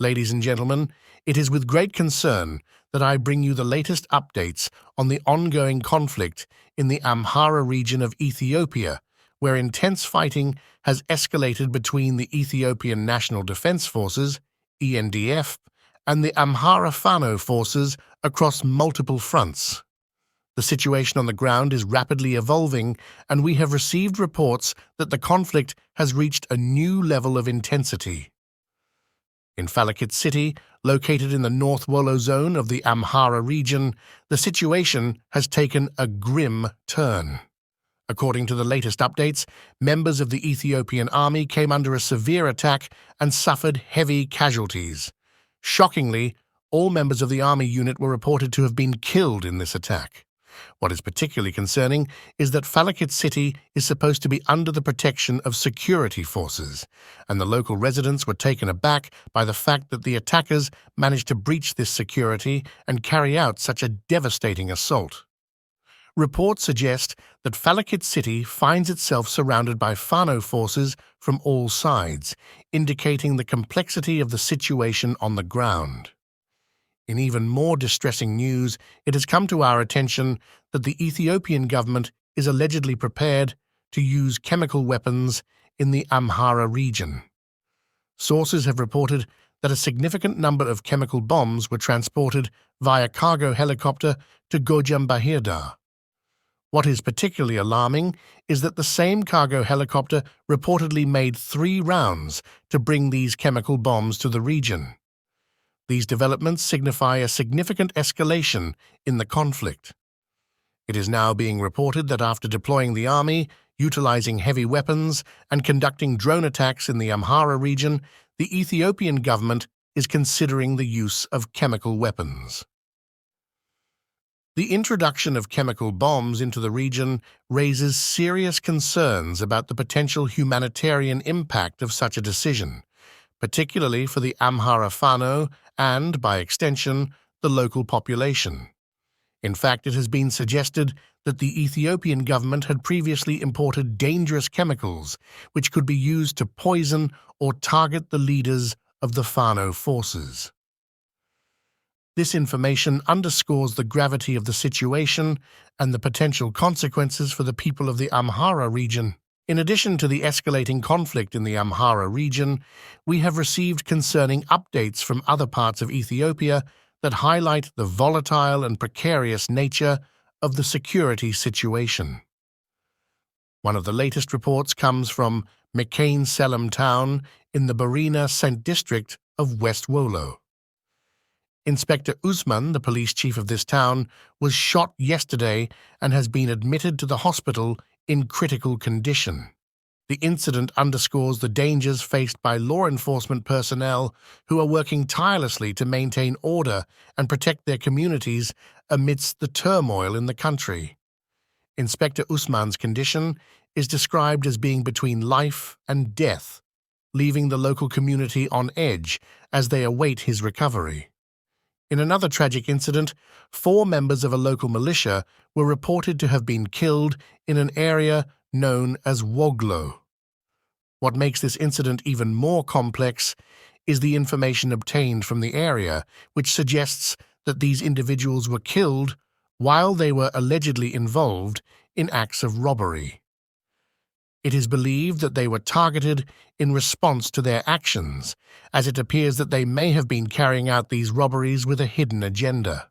Ladies and gentlemen, it is with great concern that I bring you the latest updates on the ongoing conflict in the Amhara region of Ethiopia, where intense fighting has escalated between the Ethiopian National Defense Forces, ENDF, and the Amhara Fano forces across multiple fronts. The situation on the ground is rapidly evolving, and we have received reports that the conflict has reached a new level of intensity. In Falakit City, located in the North Wollo zone of the Amhara region, the situation has taken a grim turn. According to the latest updates, members of the Ethiopian army came under a severe attack and suffered heavy casualties. Shockingly, all members of the army unit were reported to have been killed in this attack. What is particularly concerning is that Falakit City is supposed to be under the protection of security forces, and the local residents were taken aback by the fact that the attackers managed to breach this security and carry out such a devastating assault. Reports suggest that Falakit City finds itself surrounded by Fano forces from all sides, indicating the complexity of the situation on the ground. In even more distressing news, it has come to our attention that the Ethiopian government is allegedly prepared to use chemical weapons in the Amhara region. Sources have reported that a significant number of chemical bombs were transported via cargo helicopter to Gojam Bahirda. What is particularly alarming is that the same cargo helicopter reportedly made 3 rounds to bring these chemical bombs to the region. These developments signify a significant escalation in the conflict. It is now being reported that after deploying the army, utilizing heavy weapons, and conducting drone attacks in the Amhara region, the Ethiopian government is considering the use of chemical weapons. The introduction of chemical bombs into the region raises serious concerns about the potential humanitarian impact of such a decision, particularly for the Amhara Fano and, by extension, the local population. In fact, it has been suggested that the Ethiopian government had previously imported dangerous chemicals which could be used to poison or target the leaders of the Fano forces. This information underscores the gravity of the situation and the potential consequences for the people of the Amhara region. In addition to the escalating conflict in the Amhara region, we have received concerning updates from other parts of Ethiopia that highlight the volatile and precarious nature of the security situation. One of the latest reports comes from Mekane Selam town in the Barina St. district of West Wollo. Inspector Usman, the police chief of this town, was shot yesterday and has been admitted to the hospital in critical condition. The incident underscores the dangers faced by law enforcement personnel who are working tirelessly to maintain order and protect their communities amidst the turmoil in the country. Inspector Usman's condition is described as being between life and death, leaving the local community on edge as they await his recovery. In another tragic incident, 4 members of a local militia were reported to have been killed in an area known as Woglo. What makes this incident even more complex is the information obtained from the area, which suggests that these individuals were killed while they were allegedly involved in acts of robbery. It is believed that they were targeted in response to their actions, as it appears that they may have been carrying out these robberies with a hidden agenda.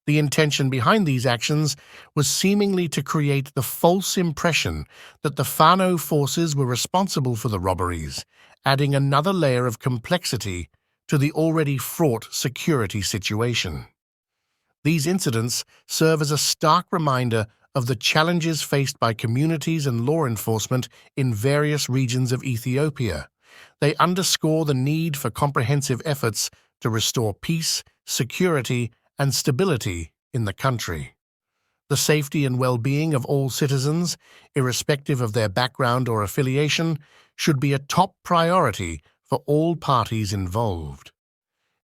The intention behind these actions was seemingly to create the false impression that the Fano forces were responsible for the robberies, adding another layer of complexity to the already fraught security situation. These incidents serve as a stark reminder of the challenges faced by communities and law enforcement in various regions of Ethiopia. They underscore the need for comprehensive efforts to restore peace, security, and stability in the country. The safety and well-being of all citizens, irrespective of their background or affiliation, should be a top priority for all parties involved.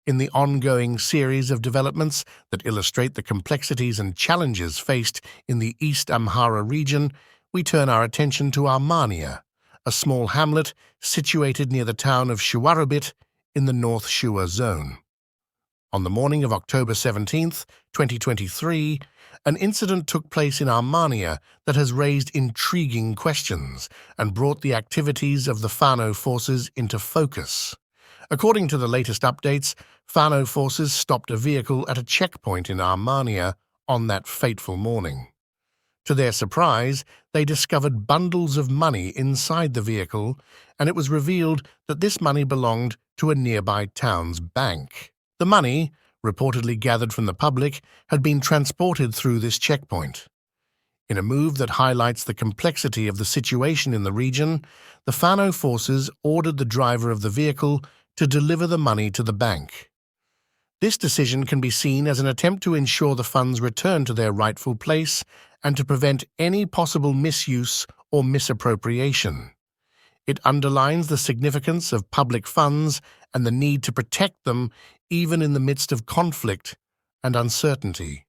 In the ongoing series of developments that illustrate the complexities and challenges faced in the East Amhara region, we turn our attention to Armania, a small hamlet situated near the town of Shawarabit in the North Shua zone. On the morning of October 17th, 2023, an incident took place in Armania that has raised intriguing questions and brought the activities of the Fano forces into focus. According to the latest updates, Fano forces stopped a vehicle at a checkpoint in Armania on that fateful morning. To their surprise, they discovered bundles of money inside the vehicle, and it was revealed that this money belonged to a nearby town's bank. The money, reportedly gathered from the public, had been transported through this checkpoint. In a move that highlights the complexity of the situation in the region, the Fano forces ordered the driver of the vehicle to deliver the money to the bank. This decision can be seen as an attempt to ensure the funds return to their rightful place and to prevent any possible misuse or misappropriation. It underlines the significance of public funds and the need to protect them even in the midst of conflict and uncertainty.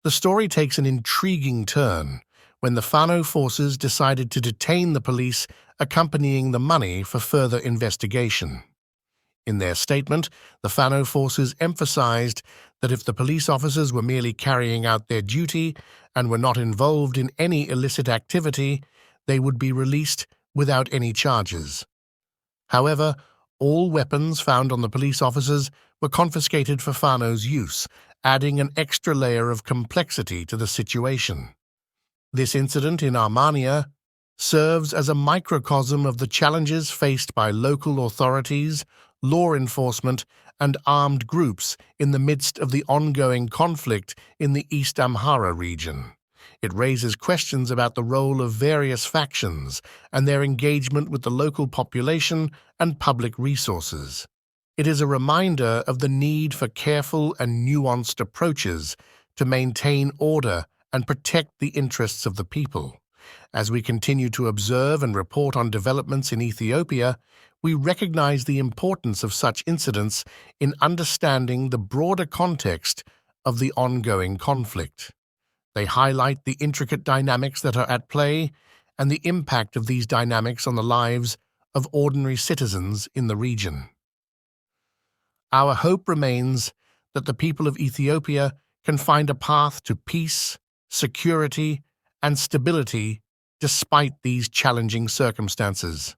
The story takes an intriguing turn when the Fano forces decided to detain the police accompanying the money for further investigation. In their statement, the Fano forces emphasized that if the police officers were merely carrying out their duty and were not involved in any illicit activity, they would be released without any charges. However, all weapons found on the police officers were confiscated for Fano's use, adding an extra layer of complexity to the situation. This incident in Armania serves as a microcosm of the challenges faced by local authorities, law enforcement, and armed groups in the midst of the ongoing conflict in the East Amhara region. It raises questions about the role of various factions and their engagement with the local population and public resources. It is a reminder of the need for careful and nuanced approaches to maintain order and protect the interests of the people. As we continue to observe and report on developments in Ethiopia, we recognize the importance of such incidents in understanding the broader context of the ongoing conflict. They highlight the intricate dynamics that are at play and the impact of these dynamics on the lives of ordinary citizens in the region. Our hope remains that the people of Ethiopia can find a path to peace, security, and stability despite these challenging circumstances.